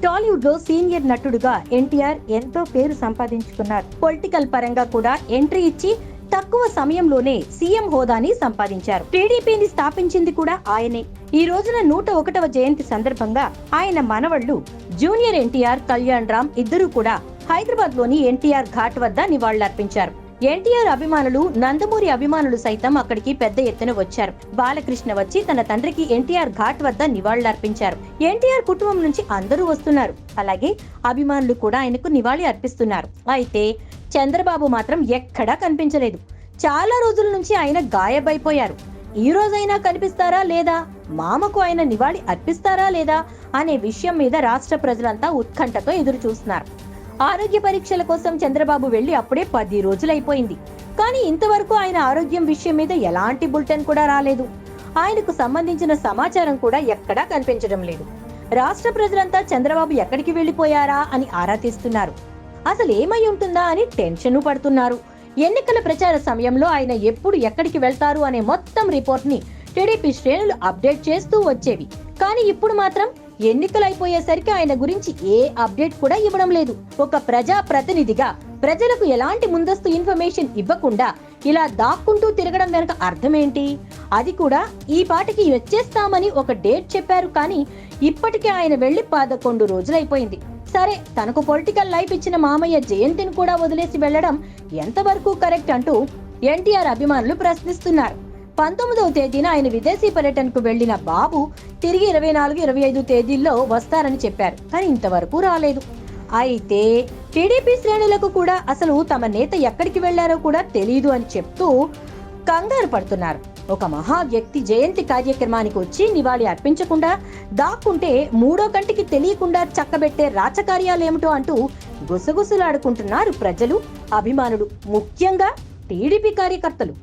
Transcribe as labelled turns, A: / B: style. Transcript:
A: టాలీవుడ్ లో సీనియర్ నటుడుగా ఎన్టీఆర్ ఎంతో పేరు సంపాదించుకున్నారు. పొలిటికల్ పరంగా కూడా ఎంట్రీ ఇచ్చి తక్కువ సమయంలోనే సీఎం హోదాని సంపాదించారు. టీడీపీని స్థాపించింది కూడా ఆయనే. ఈ రోజున 101వ జయంతి సందర్భంగా ఆయన మనవళ్లు జూనియర్ ఎన్టీఆర్, కళ్యాణ్ రామ్ ఇద్దరు కూడా హైదరాబాద్ లోని ఎన్టీఆర్ ఘాట్ వద్ద నివాళులర్పించారు. ఎన్టీఆర్ అభిమానులు, నందమూరి అభిమానులు సైతం అక్కడికి పెద్ద ఎత్తున వచ్చారు. బాలకృష్ణ వచ్చి తన తండ్రికి ఎన్టీఆర్ ఘాట్ వద్ద నివాళులర్పించారు. ఎన్టీఆర్ కుటుంబం నుంచి అందరూ వస్తున్నారు. అలాగే అభిమానులు కూడా ఆయనకు నివాళి అర్పిస్తున్నారు. అయితే చంద్రబాబు మాత్రం ఎక్కడా కనిపించలేదు. చాలా రోజుల నుంచి ఆయన గాయబైపోయారు. ఈ రోజైనా కనిపిస్తారా లేదా, మామకు ఆయన నివాళి అర్పిస్తారా లేదా అనే విషయం మీద రాష్ట్ర ప్రజలంతా ఉత్కంఠతో ఎదురు చూస్తున్నారు. ఆరోగ్య పరీక్షల కోసం చంద్రబాబు వెళ్లి అప్పుడే 10 రోజులైపోయింది. కానీ ఇంతవరకు ఆయన ఆరోగ్యం విషయం మీద ఎలాంటి బులెటిన్ కూడా రాలేదు. ఆయనకు సంబంధించిన సమాచారం కూడా ఎక్కడా కనిపించడం లేదు. రాష్ట్ర ప్రజలంతా చంద్రబాబు ఎక్కడికి వెళ్లిపోయారా అని ఆరా తీస్తున్నారు. అసలు ఏమై ఉంటుందా అని టెన్షన్ పడుతున్నారు. ఎన్నికల ప్రచార సమయంలో ఆయన ఎప్పుడు ఎక్కడికి వెళ్తారు అనే మొత్తం రిపోర్ట్ ని టీడీపీ శ్రేణులు అప్డేట్ చేస్తూ వచ్చేవి. కానీ ఇప్పుడు మాత్రం ఎన్నికలైపోయేసరికి ఆయన గురించి ఏ అప్డేట్ కూడా ఇవ్వడం లేదు. ఒక ప్రజా ప్రతినిధిగా ప్రజలకు ఎలాంటి ముందస్తు ఇన్ఫర్మేషన్ ఇవ్వకుండా ఇలా దాక్కుంటూ తిరగడం వెనక అర్థమేంటి? అది కూడా ఈ పాటికి వచ్చేస్తామని ఒక డేట్ చెప్పారు. కానీ ఇప్పటికే ఆయన వెళ్లి 11 రోజులైపోయింది. సరే, తనకు పొలిటికల్ లైఫ్ ఇచ్చిన మామయ్య జయంతిని కూడా వదిలేసి వెళ్లడం ఎంతవరకు కరెక్ట్ అంటూ ఎన్టీఆర్ అభిమానులు ప్రశ్నిస్తున్నారు. 19వ తేదీన ఆయన విదేశీ పర్యటనకు వెళ్లిన బాబు తిరిగి 24, 25 తేదీల్లో వస్తారని చెప్పారు. కానీ ఇంతవరకు రాలేదు. అయితే టీడీపీ శ్రేణులకు కూడా అసలు తమ నేత ఎక్కడికి వెళ్లారో కూడా తెలియదు అని చెప్తూ కంగారు పడుతున్నారు. ఒక మహా వ్యక్తి జయంతి కార్యక్రమానికి వచ్చి నివాళి అర్పించకుండా దాక్కుంటే మూడో కంటికి తెలియకుండా చక్కబెట్టే రాచకార్యాలేమిటో అంటూ గుసగుసలాడుకుంటున్నారు ప్రజలు, అభిమానులు, ముఖ్యంగా టీడీపీ కార్యకర్తలు.